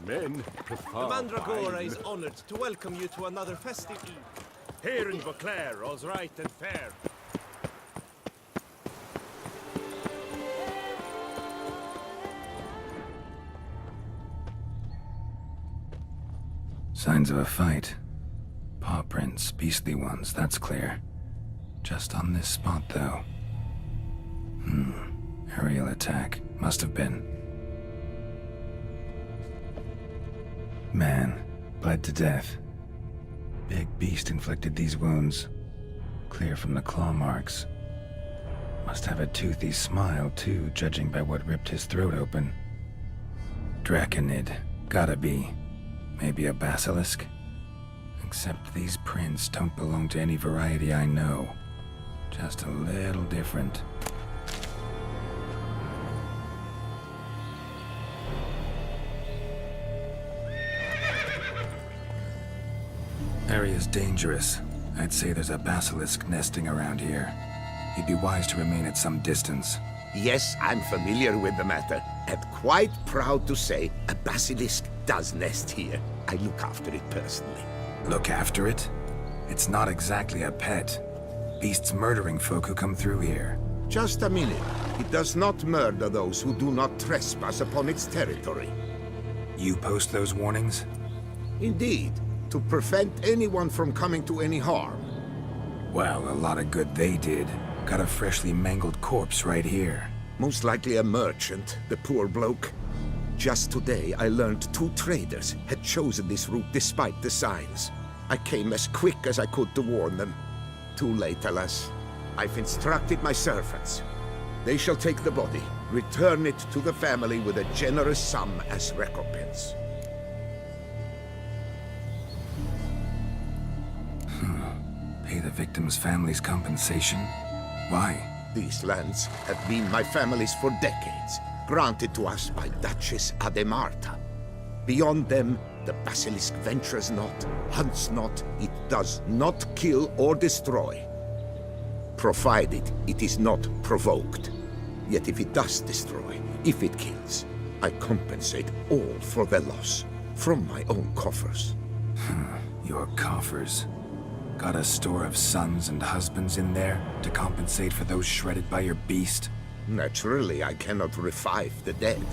Men to The far Mandragora wide. is honored to welcome you to another festive eve. Here in Beauclair, all's right and fair. Signs of a fight. Paw prints, beastly ones, that's clear. Just on this spot, though. Aerial attack. Must have been. Man, bled to death. Big beast inflicted these wounds. Clear from the claw marks. Must have a toothy smile, too, judging by what ripped his throat open. Draconid. Gotta be. Maybe a basilisk? Except these prints don't belong to any variety I know. Just a little different. Area's dangerous. I'd say there's a basilisk nesting around here. He'd be wise to remain at some distance. Yes, I'm familiar with the matter, and quite proud to say a basilisk does nest here. I look after it personally. Look after it? It's not exactly a pet. Beasts murdering folk who come through here. Just a minute. It does not murder those who do not trespass upon its territory. You post those warnings? Indeed, to prevent anyone from coming to any harm. Well, a lot of good they did. Got a freshly mangled corpse right here. Most likely a merchant, the poor bloke. Just today, I learned 2 traders had chosen this route despite the signs. I came as quick as I could to warn them. Too late, alas. I've instructed my servants. They shall take the body, return it to the family with a generous sum as recompense. Pay the victim's family's compensation? Why? These lands have been my family's for decades, granted to us by Duchess Ademarta. Beyond them, the basilisk ventures not, hunts not, it does not kill or destroy. Provided it is not provoked. Yet if it does destroy, if it kills, I compensate all for the loss, from my own coffers. Your coffers. Got a store of sons and husbands in there to compensate for those shredded by your beast? Naturally, I cannot revive the dead,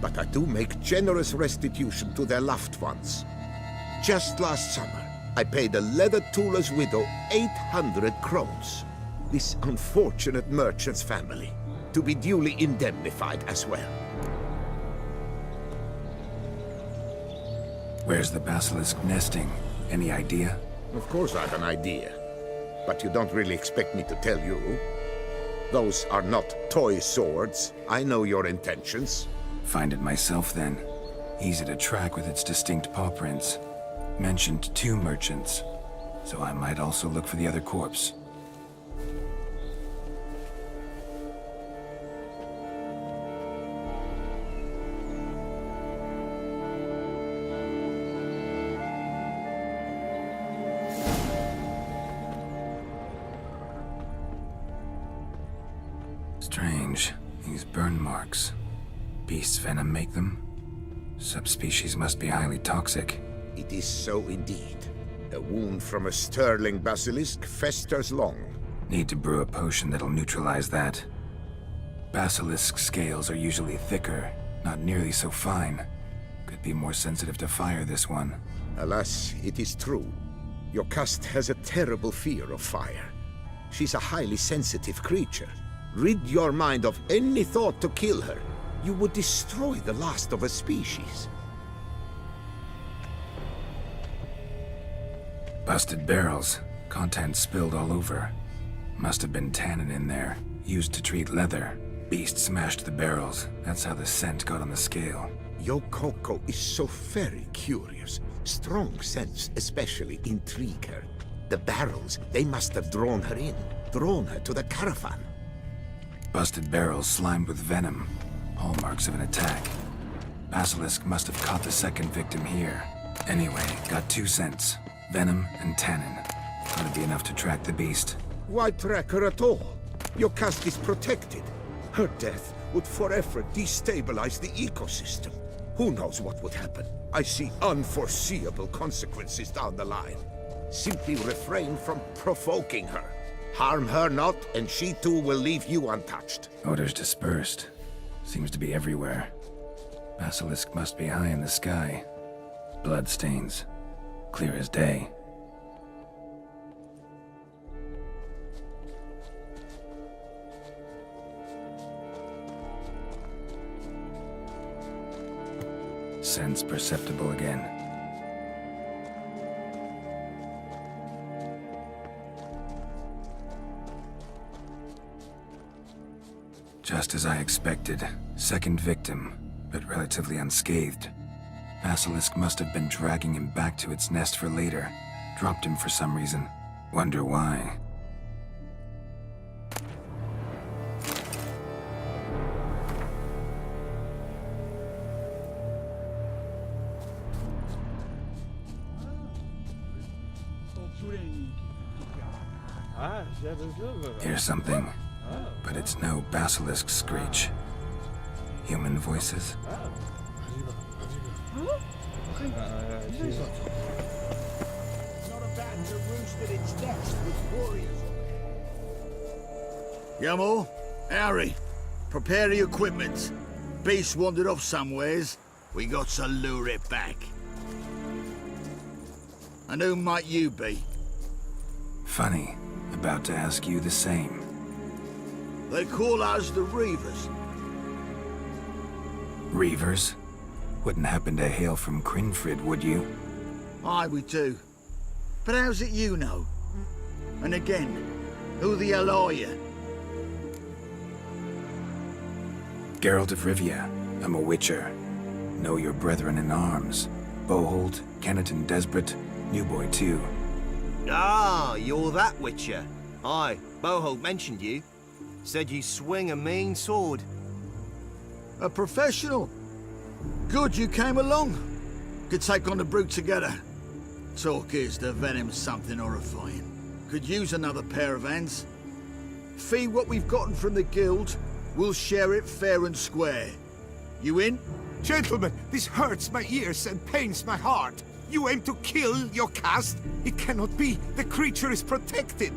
but I do make generous restitution to their loved ones. Just last summer, I paid a leather tooler's widow 800 crowns. This unfortunate merchant's family, to be duly indemnified as well. Where's the basilisk nesting? Any idea? Of course I have an idea, but you don't really expect me to tell you. Those are not toy swords. I know your intentions. Find it myself then. Easy to track with its distinct paw prints. Mentioned 2 merchants, so I might also look for the other corpse. Strange. These burn marks. Beast's venom make them? Subspecies must be highly toxic. It is so indeed. A wound from a sterling basilisk festers long. Need to brew a potion that'll neutralize that. Basilisk scales are usually thicker, not nearly so fine. Could be more sensitive to fire, this one. Alas, it is true. Your caste has a terrible fear of fire. She's a highly sensitive creature. Rid your mind of any thought to kill her. You would destroy the last of a species. Busted barrels. Contents spilled all over. Must have been tannin in there. Used to treat leather. Beast smashed the barrels. That's how the scent got on the scale. Yokoko is so very curious. Strong scents especially intrigue her. The barrels, they must have drawn her in. Drawn her to the caravan. Busted barrels slimed with venom. Hallmarks of an attack. Basilisk must have caught the second victim here. Anyway, got 2 scents. Venom and tannin. Ought to be enough to track the beast. Why track her at all? Your caste is protected. Her death would forever destabilize the ecosystem. Who knows what would happen? I see unforeseeable consequences down the line. Simply refrain from provoking her. Harm her not, and she too will leave you untouched. Odors dispersed. Seems to be everywhere. Basilisk must be high in the sky. Bloodstains. Clear as day. Sense perceptible again. Just as I expected. Second victim, but relatively unscathed. Basilisk must have been dragging him back to its nest for later. Dropped him for some reason. Wonder why. Here's something, but it's no basilisk screech. Human voices. Not a bat to roost at its nest with warriors. Yamo, Harry, prepare the equipment. Beast wandered off somewheres. We got to lure it back. And who might you be? Funny. About to ask you the same. They call us the Reavers. Reavers? Wouldn't happen to hail from Crinfrid, would you? Aye, we do. But how's it you know? And again, who the hell are you? Geralt of Rivia. I'm a witcher. Know your brethren in arms. Bohold, Kenneton Desperate, New Boy too. Ah, you're that witcher. Aye, Bohold mentioned you. Said you swing a mean sword. A professional. Good you came along. Could take on the brute together. Talk is the venom's something horrifying. Could use another pair of hands. Fee what we've gotten from the guild, we'll share it fair and square. You in? Gentlemen, this hurts my ears and pains my heart. You aim to kill your caste? It cannot be. The creature is protected.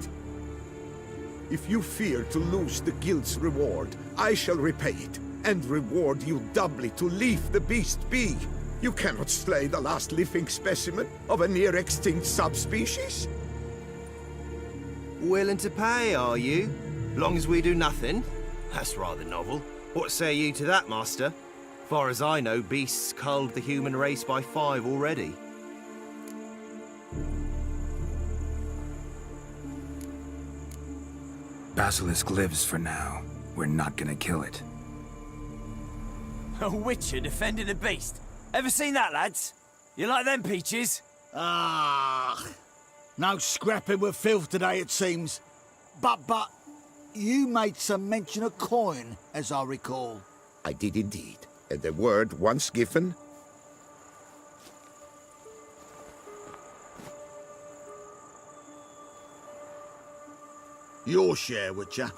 If you fear to lose the guild's reward, I shall repay it, and reward you doubly to leave the beast be. You cannot slay the last living specimen of a near-extinct subspecies. Willing to pay, are you? Long as we do nothing? That's rather novel. What say you to that, master? Far as I know, beasts culled the human race by 5 already. Basilisk lives for now. We're not gonna kill it. A witcher defending a beast. Ever seen that, lads? You like them peaches? Ah, no scrapping with filth today, it seems. But, you made some mention of coin, as I recall. I did indeed, and the word once given... Your share, Witcher.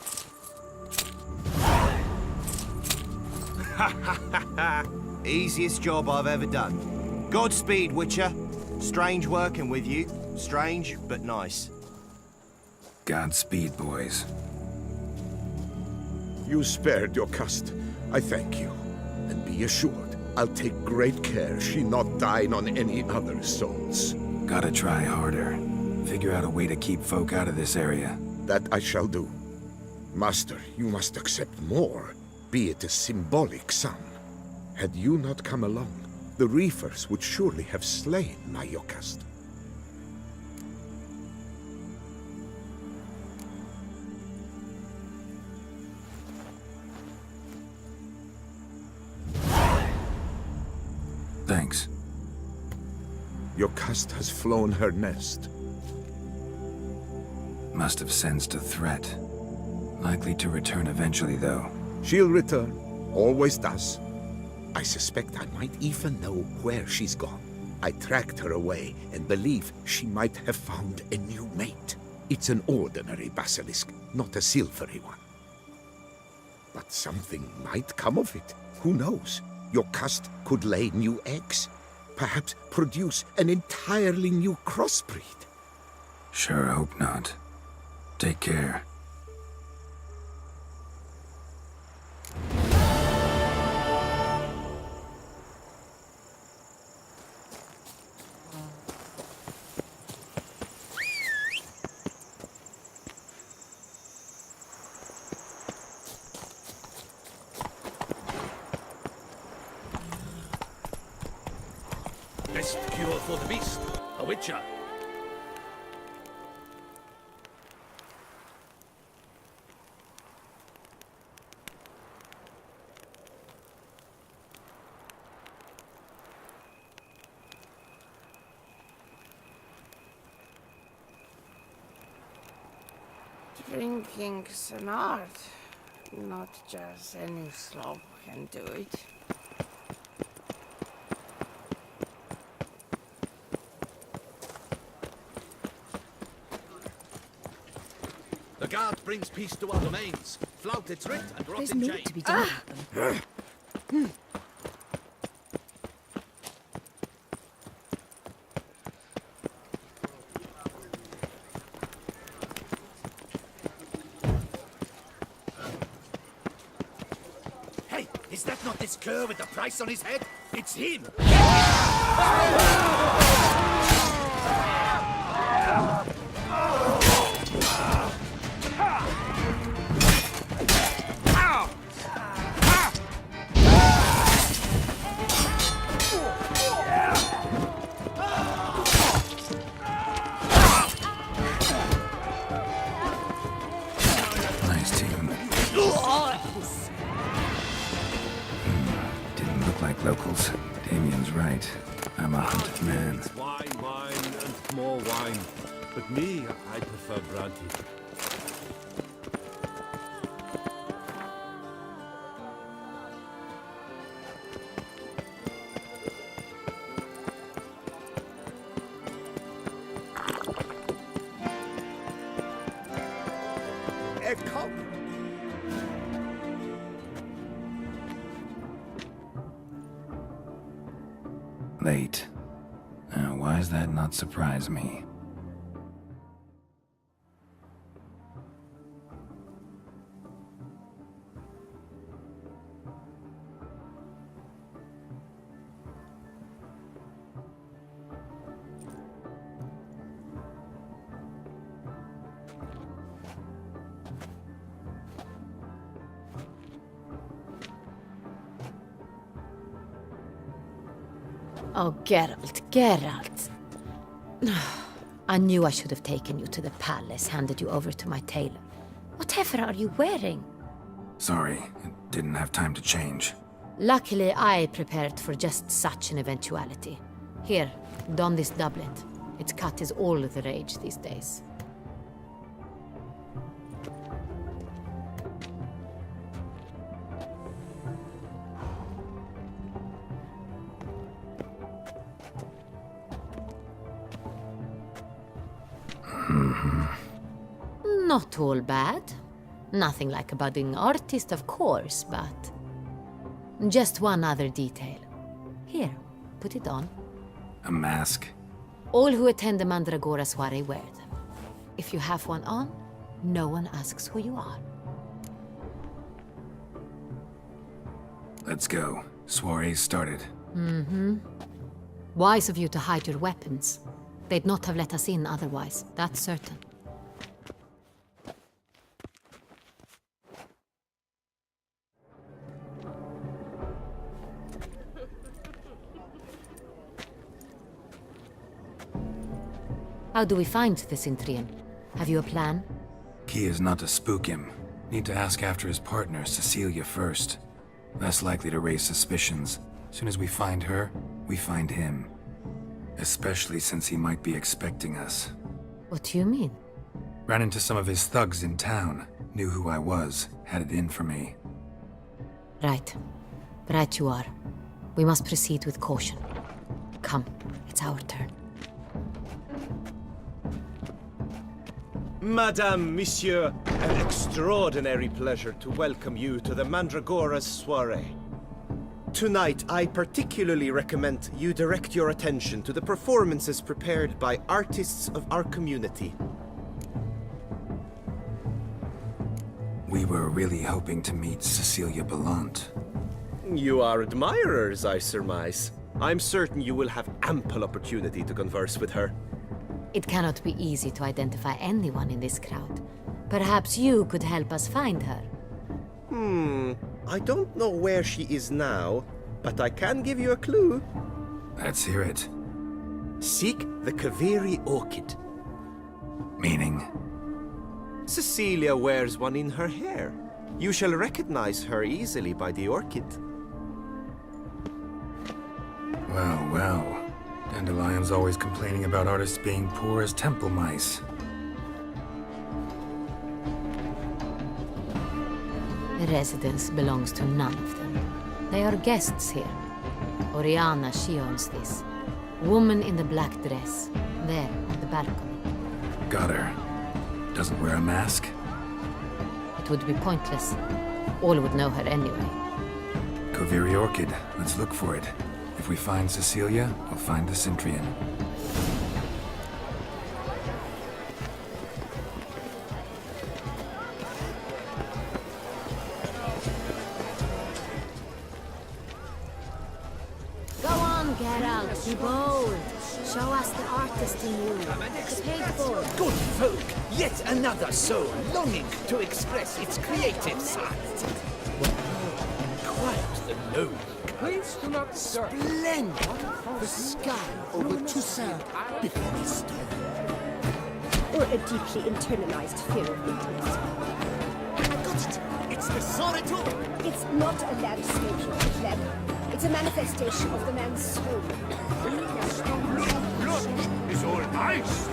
Easiest job I've ever done. Godspeed, Witcher. Strange working with you. Strange, but nice. Godspeed, boys. You spared your caste. I thank you. And be assured, I'll take great care she not dine on any other souls. Gotta try harder. Figure out a way to keep folk out of this area. That I shall do. Master, you must accept more, be it a symbolic sum. Had you not come along, the Reefers would surely have slain my Yocast. Thanks. Yocast has flown her nest. Must have sensed a threat. Likely to return eventually, though. She'll return. Always does. I suspect I might even know where she's gone. I tracked her away and believe she might have found a new mate. It's an ordinary basilisk, not a silvery one. But something might come of it. Who knows? Your caste could lay new eggs. Perhaps produce an entirely new crossbreed. Sure hope not. Take care. Best cure for the beast. A witcher. Drinking's an art. Not just any slob can do it. The guard brings peace to our domains. Flout its writ and rot There's in naught chains. to be done about them. Hey, is that not this cur with the price on his head? It's him! Nice tune. Didn't look like locals. Damien's right. I'm a hunted man. Wine, wine, and more wine. But me, I prefer brandy. A cup. Late. Now, why does that not surprise me? Oh, Geralt, Geralt. I knew I should have taken you to the palace, handed you over to my tailor. Whatever are you wearing? Sorry, I didn't have time to change. Luckily, I prepared for just such an eventuality. Here, don this doublet. Its cut is all the rage these days. Not all bad. Nothing like a budding artist, of course, but... just one other detail. Here, put it on. A mask? All who attend the Mandragora soiree wear them. If you have one on, no one asks who you are. Let's go. Soiree's started. Wise of you to hide your weapons. They'd not have let us in otherwise, that's certain. How do we find the Cintrian? Have you a plan? Key is not to spook him. Need to ask after his partner, Cecilia, first. Less likely to raise suspicions. Soon as we find her, we find him. Especially since he might be expecting us. What do you mean? Ran into some of his thugs in town. Knew who I was. Had it in for me. Right. Right you are. We must proceed with caution. Come, it's our turn. Madame, Monsieur, an extraordinary pleasure to welcome you to the Mandragora's soiree. Tonight, I particularly recommend you direct your attention to the performances prepared by artists of our community. We were really hoping to meet Cecilia Belant. You are admirers, I surmise. I'm certain you will have ample opportunity to converse with her. It cannot be easy to identify anyone in this crowd. Perhaps you could help us find her. I don't know where she is now, but I can give you a clue. Let's hear it. Seek the Kaviri orchid. Meaning? Cecilia wears one in her hair. You shall recognize her easily by the orchid. Well, well. Dandelion's always complaining about artists being poor as temple mice. The residence belongs to none of them. They are guests here. Oriana, she owns this. Woman in the black dress. There, on the balcony. Got her. Doesn't wear a mask? It would be pointless. All would know her anyway. Kaviri Orchid. Let's look for it. If we find Cecilia, we'll find the Centrian. Go on, Geralt. Be bold. Show us the artist in you. The paid for. Good folk, yet another soul longing to express its creative side. Quiet the load. Please do not stir. Splendid. The sky over Toussaint before his storm. Or a deeply internalized fear of weakness. I got it. It's the Soritor. It's not a landscape, Clem. It's a manifestation of the man's soul. Blood is all ice.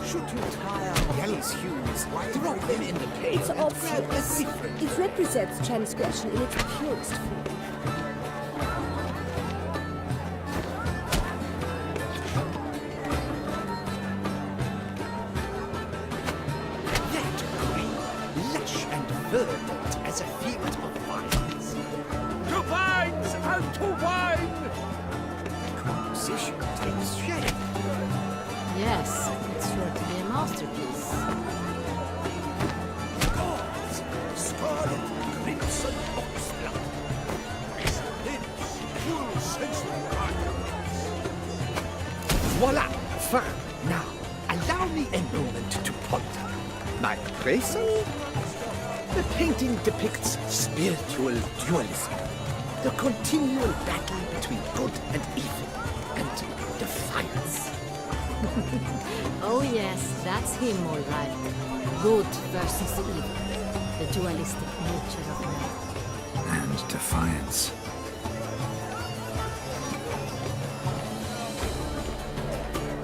Should you tire Yellow's hues, drop them in the pail It's and grab a obvious. different. It represents transgression in its purest form. That green, lush and verdant as a field of vines. To vines and to wine! Composition takes shape. Yes, it's sure to be a masterpiece. Gods, scarlet, crimson oxblood. Lips, full sensual articles. Voila! Fine. Now, allow me a moment to ponder. My appraisal? The painting depicts spiritual dualism. The continual battle between good and evil, and defiance. Oh yes, that's him all right. Good versus evil. The dualistic nature of man. And defiance.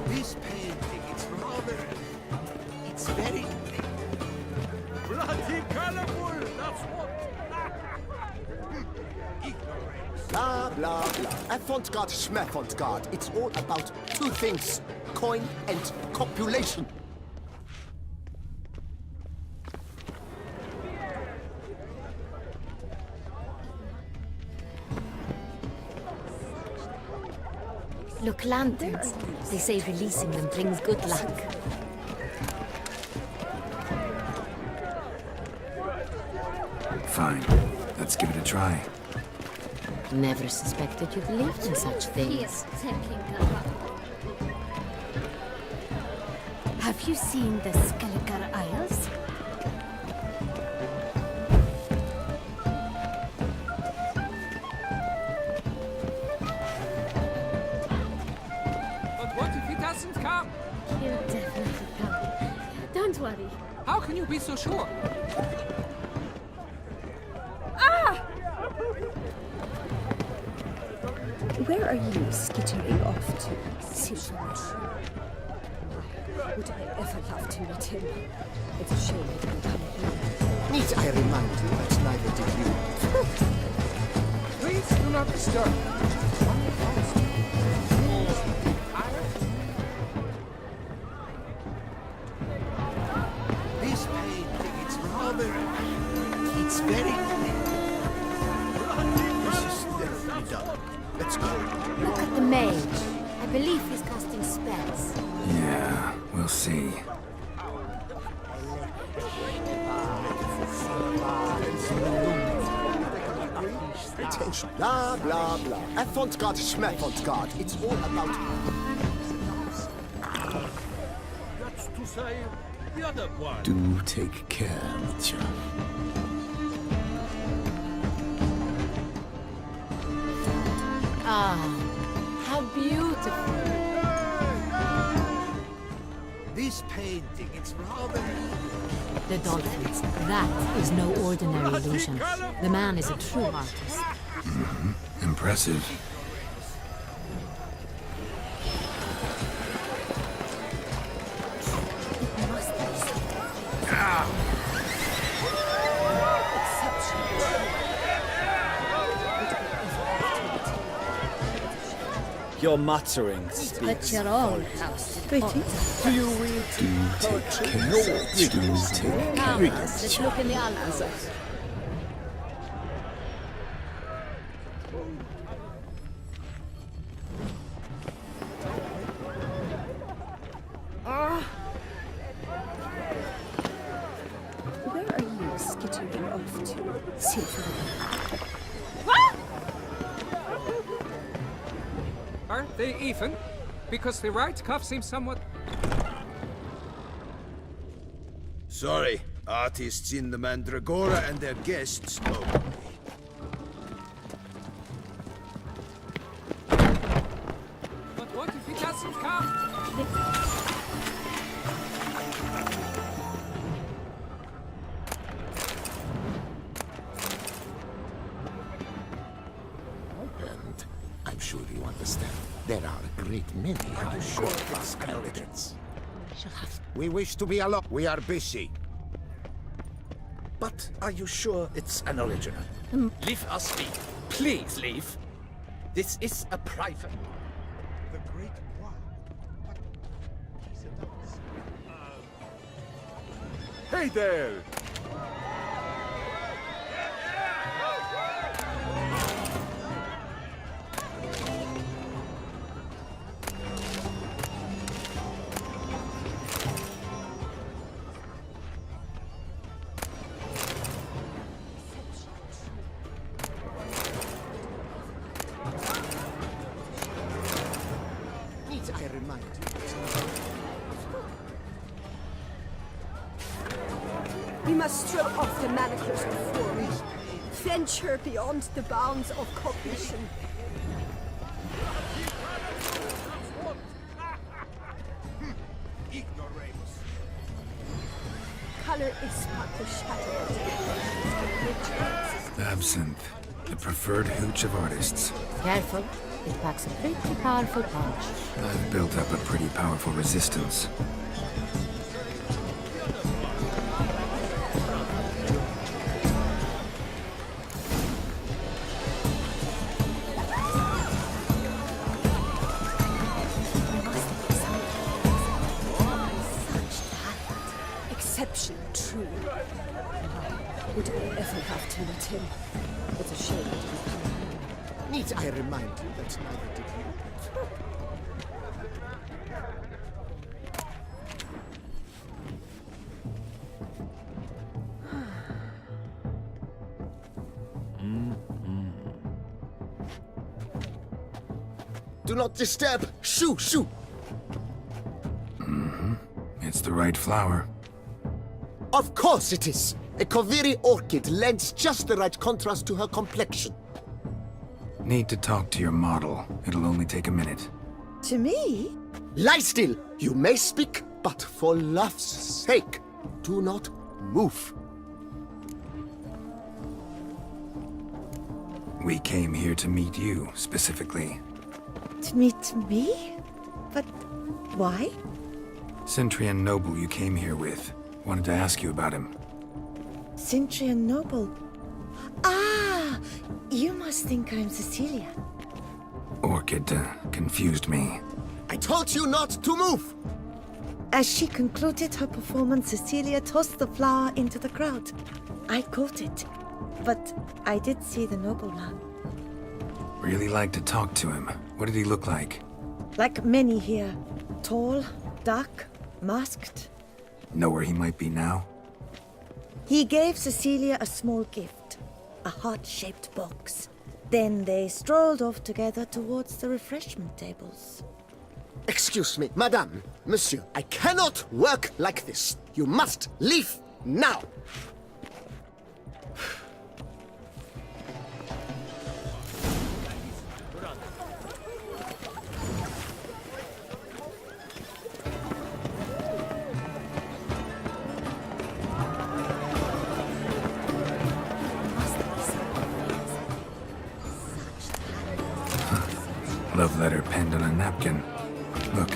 This painting, it's rather... It's very... Bloody colorful, that's what... Blah, blah, blah. Avant-garde, schmavant-garde. It's all about two things. Coin and copulation. Look, lanterns. They say releasing them brings good luck. Fine. Let's give it a try. Never suspected you believed in such things. Have you seen the Skelliger Isles? But what if he doesn't come? He'll definitely come. Don't worry. How can you be so sure? Where are you skittering off to, Silverwood? Would I ever love to meet him? It's a shame he didn't come here. Need I remind you that neither did you? Please do not disturb. This painting, it's rather... It's very... Let's go. Look at the mage. I believe he's casting spells. Yeah, we'll see. Attention. Blah, blah, blah. Avant-garde, schmeffant-garde. It's all about... That's to say, the other one. Do take care, Mitya. Ah, how beautiful. This painting, it's rather... The dolphins. That is no ordinary illusion. The man is a true artist. Impressive. Your muttering speaks. But your own house. Pretty. Do you read Take care. Do take Come, care. let's look in the almanac. Where are you skittering off to, Sylvia? Aren't they even? Because the right cuff seems somewhat... Sorry, artists in the Mandragora and their guests only. But what if he doesn't come? And I'm sure you understand. There are a great many other short-class candidates. We wish to be alone. We are busy. But are you sure it's an original? Leave us be. Please leave. This is a private... The great one. Hey there! Need I remind you? We must strip off the manacles before we venture beyond the bounds of cognition. Color is but the shadow of the Absinthe, the preferred hooch of artists. Careful, it packs a pretty powerful punch. I've built up a pretty powerful resistance. exceptional true. Would I ever have to meet him? It's a shame that he can't. Need I remind you that neither did you? Do not disturb! Shoo! Shoo! It's the right flower. Of course it is! A Koviri orchid lends just the right contrast to her complexion. Need to talk to your model. It'll only take a minute. To me? Lie still! You may speak, but for love's sake, do not move. We came here to meet you, specifically. To meet me? But why? Centrian noble you came here with. Wanted to ask you about him. Centrian noble. Ah! You must think I'm Cecilia. Orchid confused me. I told you not to move! As she concluded her performance, Cecilia tossed the flower into the crowd. I caught it. But I did see the nobleman. Really like to talk to him. What did he look like? Like many here. Tall, dark, masked. Know where he might be now? He gave Cecilia a small gift, a heart-shaped box. Then they strolled off together towards the refreshment tables. Excuse me, madame, monsieur, I cannot work like this. You must leave now. Love letter penned on a napkin. Look.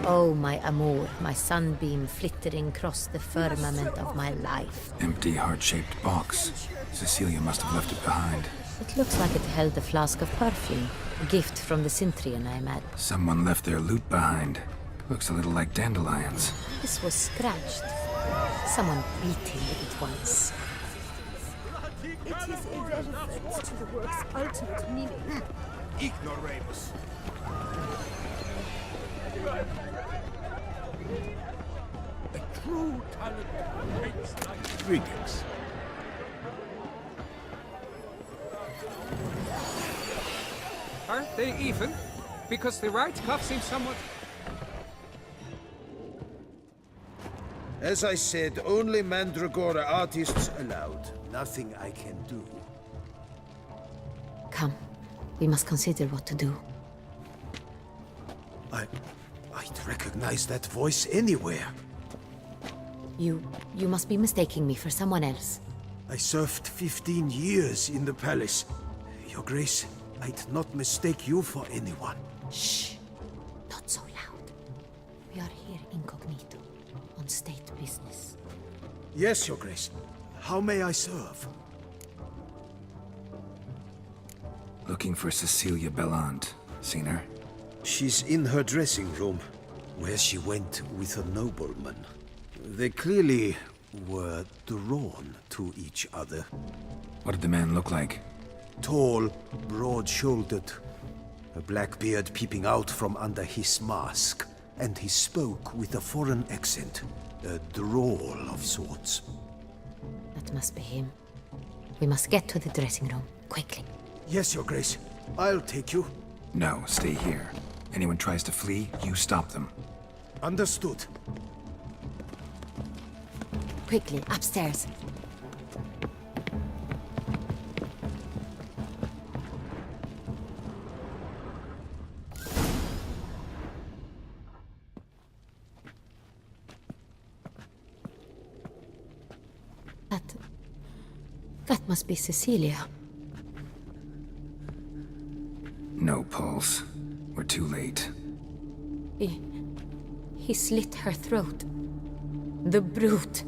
Oh, my amour, my sunbeam flittering across the firmament of my life. Empty, heart-shaped box. Cecilia must have left it behind. It looks like it held a flask of perfume. A gift from the Cintrian, I imagine. Someone left their loot behind. Looks a little like dandelions. This was scratched. Someone beat him with it once. It is irrelevant to the work's ultimate meaning. Ignoramus. A true talent makes life. Greetings. Are they even? Because the right cuff seems somewhat... As I said, only Mandragora artists allowed. Nothing I can do. Come, we must consider what to do. I'd recognize that voice anywhere. You must be mistaking me for someone else. I served 15 years in the palace. Your Grace, I'd not mistake you for anyone. Shh! Not so loud. We are here incognito, on state business. Yes, Your Grace. How may I serve? Looking for Cecilia Bellant. Seen her? She's in her dressing room, where she went with a nobleman. They clearly were drawn to each other. What did the man look like? Tall, broad-shouldered, a black beard peeping out from under his mask, and he spoke with a foreign accent, a drawl of sorts. That must be him. We must get to the dressing room, quickly. Yes, Your Grace. I'll take you. No, stay here. Anyone tries to flee, you stop them. Understood. Quickly, upstairs. That must be Cecilia. No pulse. We're too late. He slit her throat. The brute.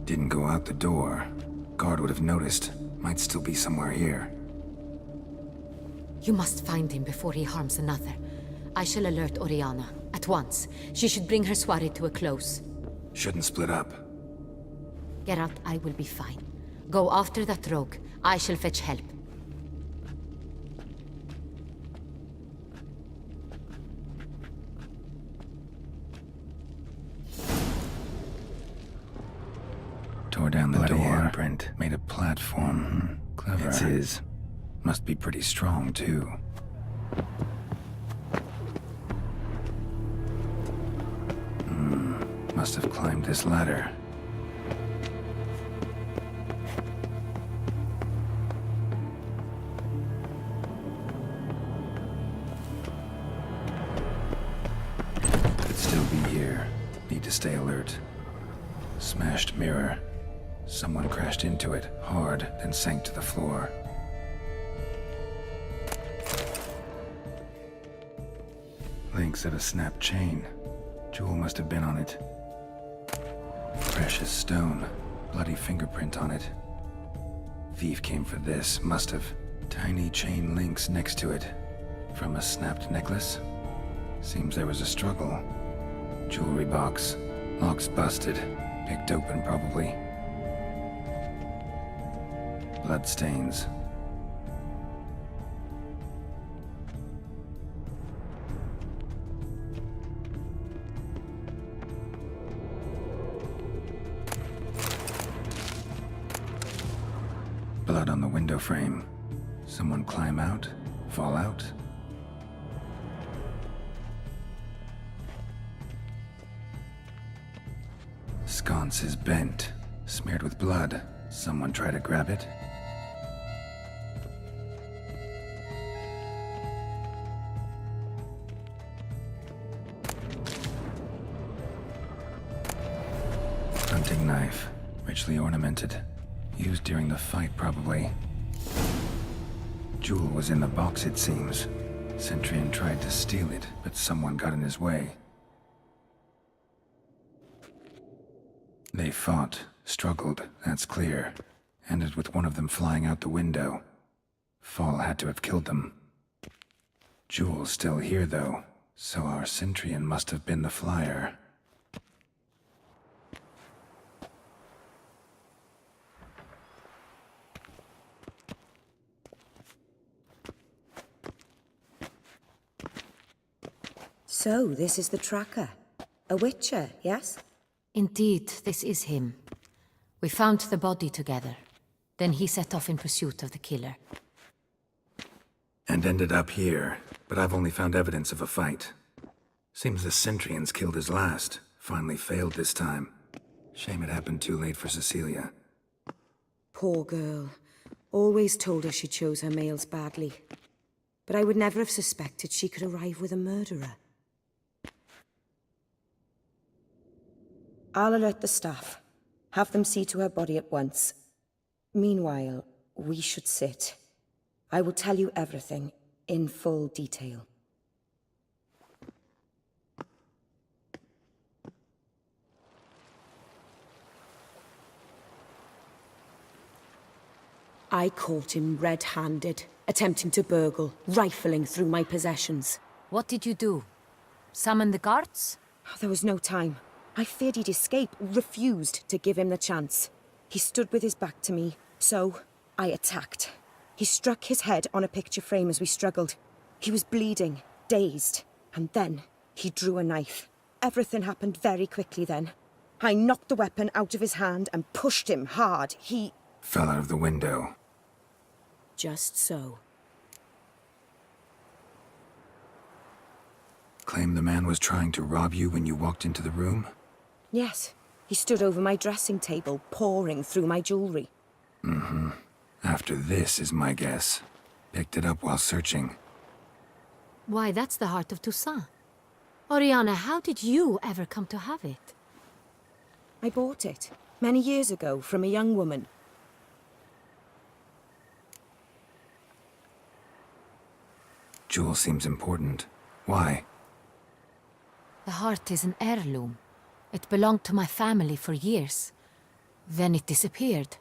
Didn't go out the door. Guard would have noticed. Might still be somewhere here. You must find him before he harms another. I shall alert Oriana. At once. She should bring her soirée to a close. Shouldn't split up. Geralt, I will be fine. Go after that rogue. I shall fetch help. Tore down the door. Print made a platform. Clever. It's his. Must be pretty strong, too. Must have climbed this ladder. Could still be here. Need to stay alert. Smashed mirror. Someone crashed into it, hard, then sank to the floor. Links of a snapped chain. Jewel must have been on it. Precious stone. Bloody fingerprint on it. Thief came for this, must have. Tiny chain links next to it. From a snapped necklace? Seems there was a struggle. Jewelry box. Lock's busted. Picked open, probably. Bloodstains. Blood on the window frame. Someone climb out? Fall out? Sconce is bent, smeared with blood. Someone try to grab it? Hunting knife, richly ornamented. Used during the fight, probably. Jewel was in the box, it seems. Centurion tried to steal it, but someone got in his way. They fought, struggled, that's clear. Ended with one of them flying out the window. Fall had to have killed them. Jewel's still here, though, so our Centurion must have been the flyer. So, this is the tracker. A Witcher, yes? Indeed, this is him. We found the body together. Then he set off in pursuit of the killer. And ended up here, but I've only found evidence of a fight. Seems the Centurions killed his last. Finally failed this time. Shame it happened too late for Cecilia. Poor girl. Always told her she chose her males badly. But I would never have suspected she could arrive with a murderer. I'll alert the staff. Have them see to her body at once. Meanwhile, we should sit. I will tell you everything, in full detail. I caught him red-handed, attempting to burgle, rifling through my possessions. What did you do? Summon the guards? There was no time. I feared he'd escape, refused to give him the chance. He stood with his back to me, so I attacked. He struck his head on a picture frame as we struggled. He was bleeding, dazed, and then he drew a knife. Everything happened very quickly then. I knocked the weapon out of his hand and pushed him hard. He fell out of the window. Just so. Claim the man was trying to rob you when you walked into the room? Yes. He stood over my dressing table, pouring through my jewelry. Mm-hmm. After this is my guess. Picked it up while searching. Why, that's the heart of Toussaint. Oriana, how did you ever come to have it? I bought it, many years ago, from a young woman. Jewel seems important. Why? The heart is an heirloom. It belonged to my family for years. Then it disappeared.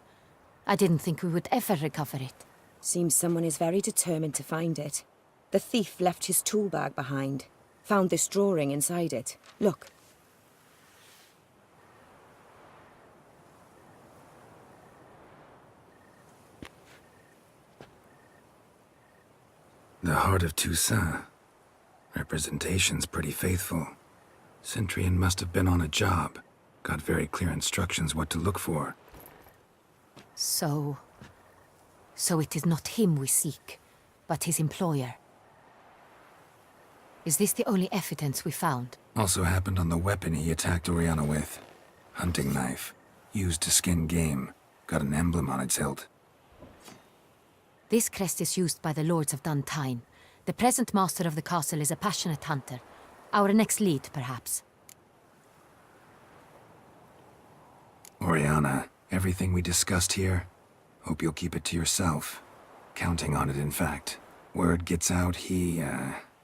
I didn't think we would ever recover it. Seems someone is very determined to find it. The thief left his tool bag behind. Found this drawing inside it. Look. The heart of Toussaint. Representation's pretty faithful. Centurion must have been on a job. Got very clear instructions what to look for. So it is not him we seek, but his employer. Is this the only evidence we found? Also happened on the weapon he attacked Oriana with. Hunting knife. Used to skin game. Got an emblem on its hilt. This crest is used by the Lords of Duntine. The present master of the castle is a passionate hunter. Our next lead, perhaps. Oriana, everything we discussed here, hope you'll keep it to yourself. Counting on it, in fact. Word gets out he,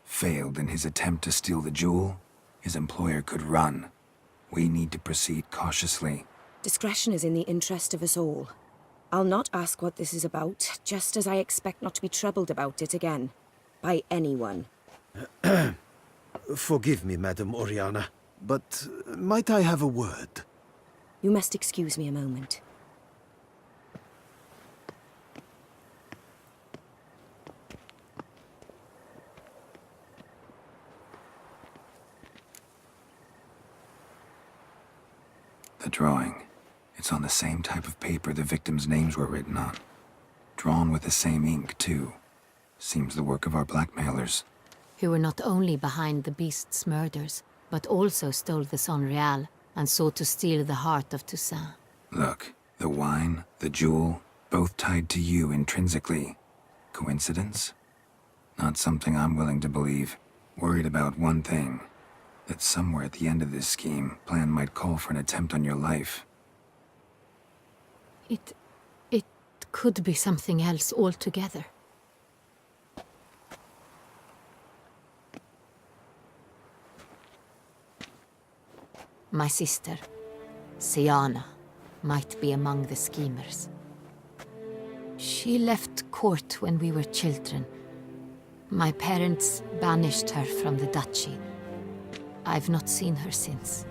failed in his attempt to steal the jewel. His employer could run. We need to proceed cautiously. Discretion is in the interest of us all. I'll not ask what this is about, just as I expect not to be troubled about it again. By anyone. Forgive me, Madam Oriana, but might I have a word? You must excuse me a moment. The drawing. It's on the same type of paper the victims' names were written on. Drawn with the same ink, too. Seems the work of our blackmailers. Who were not only behind the beast's murders, but also stole the Sonreal and sought to steal the heart of Toussaint. Look, the wine, the jewel, both tied to you intrinsically. Coincidence? Not something I'm willing to believe. Worried about one thing. That somewhere at the end of this scheme, plan might call for an attempt on your life. It could be something else altogether. My sister, Siana, might be among the schemers. She left court when we were children. My parents banished her from the duchy. I've not seen her since.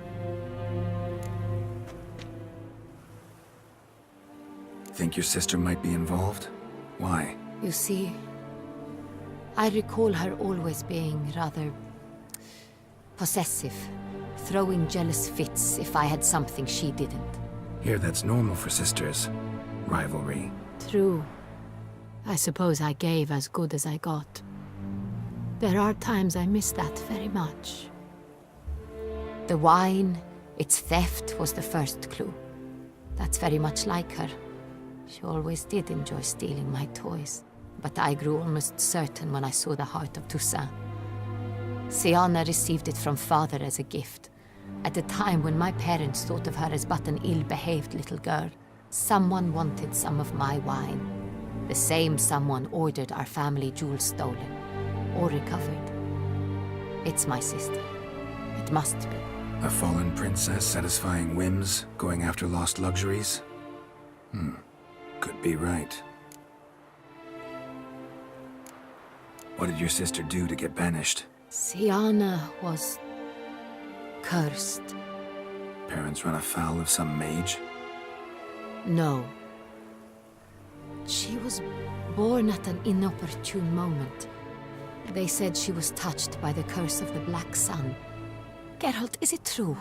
Think your sister might be involved? Why? You see, I recall her always being rather possessive, throwing jealous fits if I had something she didn't. Here, that's normal for sisters. Rivalry. True. I suppose I gave as good as I got. There are times I miss that very much. The wine, its theft, was the first clue. That's very much like her. She always did enjoy stealing my toys, but I grew almost certain when I saw the heart of Toussaint. Siana received it from father as a gift. At a time when my parents thought of her as but an ill-behaved little girl, someone wanted some of my wine. The same someone ordered our family jewels stolen, or recovered. It's my sister. It must be. A fallen princess satisfying whims, going after lost luxuries? Could be right. What did your sister do to get banished? Siana was cursed. Parents run afoul of some mage? No. She was born at an inopportune moment. They said she was touched by the curse of the Black Sun. Geralt, is it true?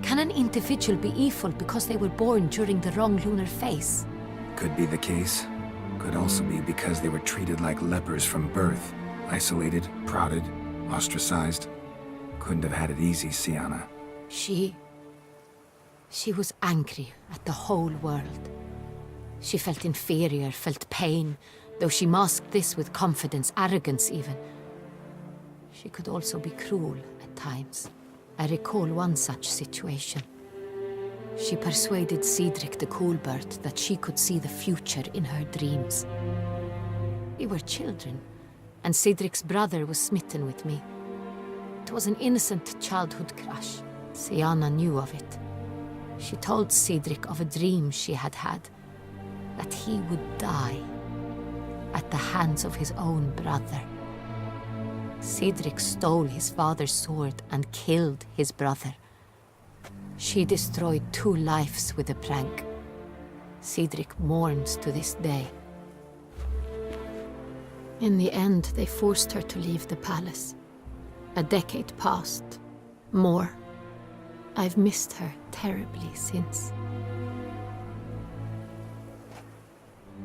Can an individual be evil because they were born during the wrong lunar phase? Could be the case. Could also be because they were treated like lepers from birth. Isolated, prodded, ostracized. Couldn't have had it easy, Siana. She was angry at the whole world. She felt inferior, felt pain, though she masked this with confidence, arrogance even. She could also be cruel at times. I recall one such situation. She persuaded Cedric the Coolbird that she could see the future in her dreams. We were children, and Cedric's brother was smitten with me. It was an innocent childhood crush. Siana knew of it. She told Cedric of a dream she had had, that he would die at the hands of his own brother. Cedric stole his father's sword and killed his brother. She destroyed 2 lives with a prank. Cedric mourns to this day. In the end, they forced her to leave the palace. A decade passed. More. I've missed her terribly since.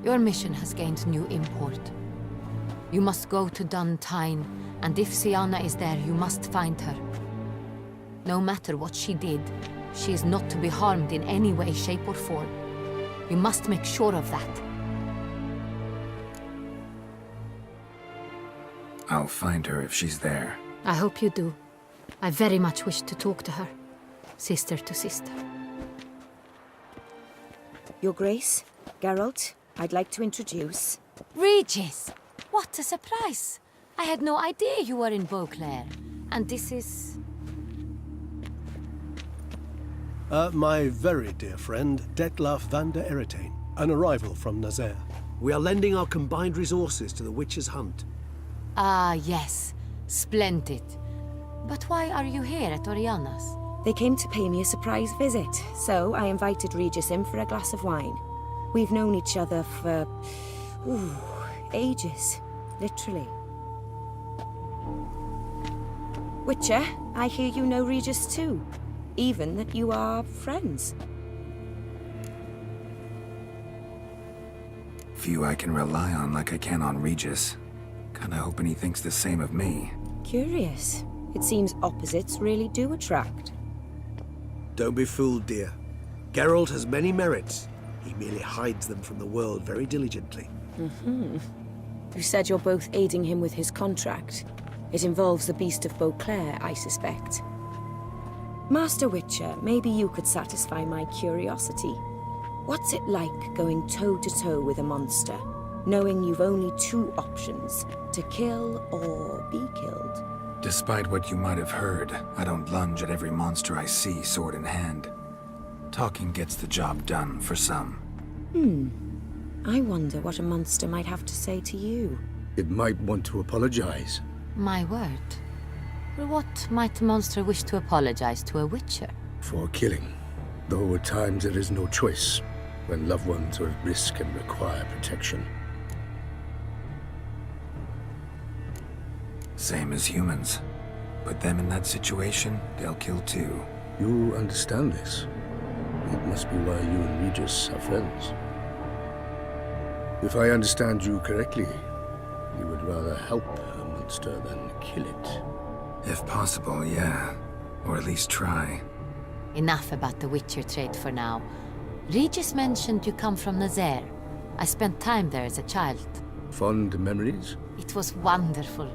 Your mission has gained new import. You must go to Dun Tine, and if Siana is there, you must find her. No matter what she did, she is not to be harmed in any way, shape, or form. You must make sure of that. I'll find her if she's there. I hope you do. I very much wish to talk to her. Sister to sister. Your Grace, Geralt, I'd like to introduce... Regis! What a surprise! I had no idea you were in Beauclair. And this is... My very dear friend, Detlaf van der Eretain, an arrival from Nazaire. We are lending our combined resources to the Witch's Hunt. Ah, yes. Splendid. But why are you here at Oriana's? They came to pay me a surprise visit, so I invited Regis in for a glass of wine. We've known each other for... ages. Literally. Witcher, I hear you know Regis too. even that you are friends. Few I can rely on like I can on Regis. Kinda hoping he thinks the same of me. Curious. It seems opposites really do attract. Don't be fooled, dear. Geralt has many merits. He merely hides them from the world very diligently. You said you're both aiding him with his contract. It involves the Beast of Beauclair, I suspect. Master Witcher, maybe you could satisfy my curiosity. What's it like going toe-to-toe with a monster, knowing you've only two options, to kill or be killed? Despite what you might have heard, I don't lunge at every monster I see sword in hand. Talking gets the job done for some. I wonder what a monster might have to say to you. It might want to apologize. My word. For what might a monster wish to apologize to a witcher? For killing. Though at times there is no choice, when loved ones are at risk and require protection. Same as humans. Put them in that situation, they'll kill too. You understand this. It must be why you and Regis are friends. If I understand you correctly, you would rather help a monster than kill it. If possible, yeah. Or at least try. Enough about the Witcher trade for now. Regis mentioned you come from Nazaire. I spent time there as a child. Fond memories? It was wonderful.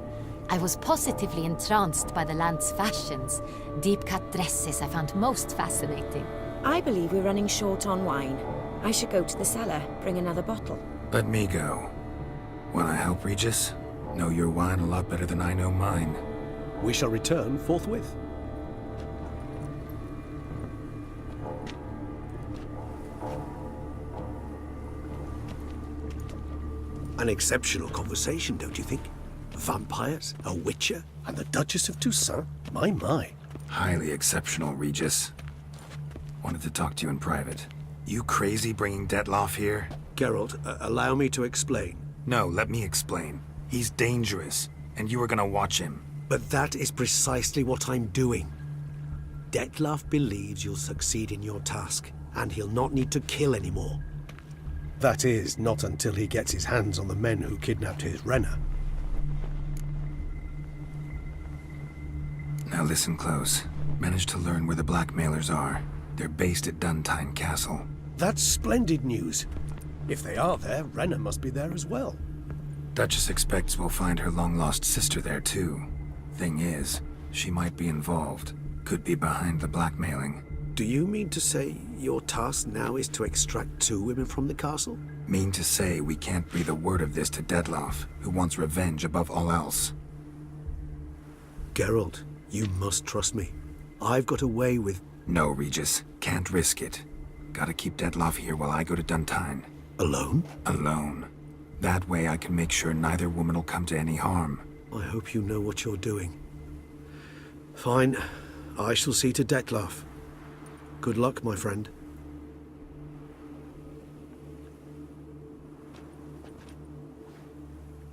I was positively entranced by the land's fashions. Deep-cut dresses I found most fascinating. I believe we're running short on wine. I should go to the cellar, bring another bottle. Let me go. Wanna help, Regis? Know your wine a lot better than I know mine. We shall return forthwith. An exceptional conversation, don't you think? Vampires, a witcher, and the Duchess of Toussaint? My. Highly exceptional, Regis. Wanted to talk to you in private. You crazy bringing Detloff here? Geralt, allow me to explain. No, let me explain. He's dangerous, and you are gonna watch him. But that is precisely what I'm doing. Detloff believes you'll succeed in your task, and he'll not need to kill anymore. That is, not until he gets his hands on the men who kidnapped his Renna. Now listen close. Managed to learn where the blackmailers are. They're based at Duntine Castle. That's splendid news. If they are there, Renna must be there as well. Duchess expects we'll find her long-lost sister there, too. Thing is, she might be involved. Could be behind the blackmailing. Do you mean to say your task now is to extract 2 women from the castle? Mean to say we can't breathe a word of this to Detloff, who wants revenge above all else. Geralt, you must trust me. I've got away with... No, Regis. Can't risk it. Gotta keep Detloff here while I go to Duntine. Alone? Alone. That way I can make sure neither woman will come to any harm. I hope you know what you're doing. Fine. I shall see to Detloff. Good luck, my friend.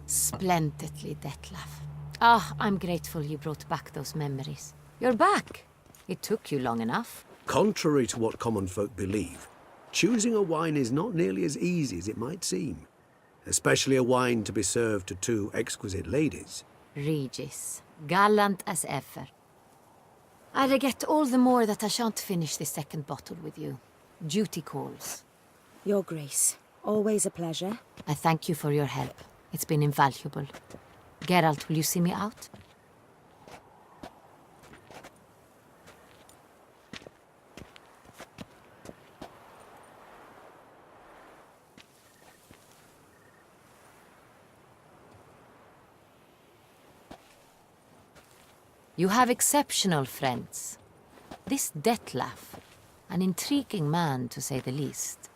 Splendidly, Detlaff. Ah, I'm grateful you brought back those memories. You're back. It took you long enough. Contrary to what common folk believe, choosing a wine is not nearly as easy as it might seem. Especially a wine to be served to 2 exquisite ladies. Regis, gallant as ever. I regret all the more that I shan't finish the second bottle with you. Duty calls. Your Grace, always a pleasure. I thank you for your help. It's been invaluable. Geralt, will you see me out? You have exceptional friends. This Detlaff, an intriguing man to say the least.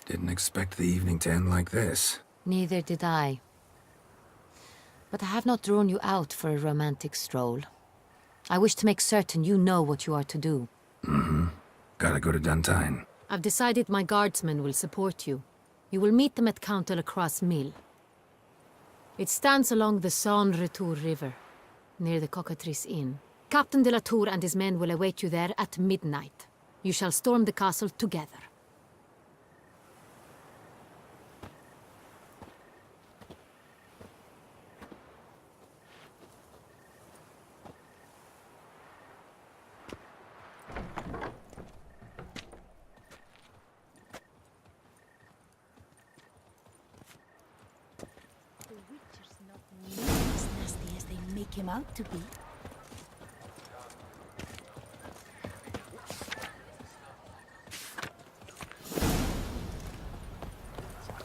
Didn't expect the evening to end like this. Neither did I. But I have not drawn you out for a romantic stroll. I wish to make certain you know what you are to do. Gotta go to Duntine. I've decided my guardsmen will support you. You will meet them at Count Delacroix's mill. It stands along the Saône Retour River, near the Cockatrice Inn. Captain de la Tour and his men will await you there at midnight. You shall storm the castle together. The Witcher's not nearly as nasty as they make him out to be.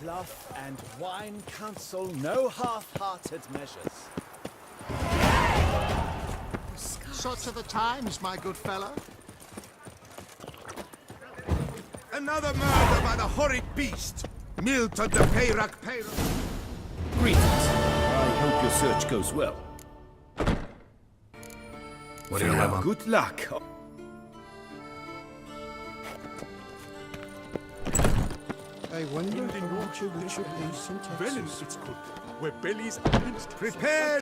Bluff and wine counsel no half-hearted measures. Such are the times, my good fellow. Another murder by the horrid beast! Milton the Peyrac Greetings. I hope your search goes well. Good luck. I wonder how much a Witcher pays in taxes. Where bellies are pinched. Prepare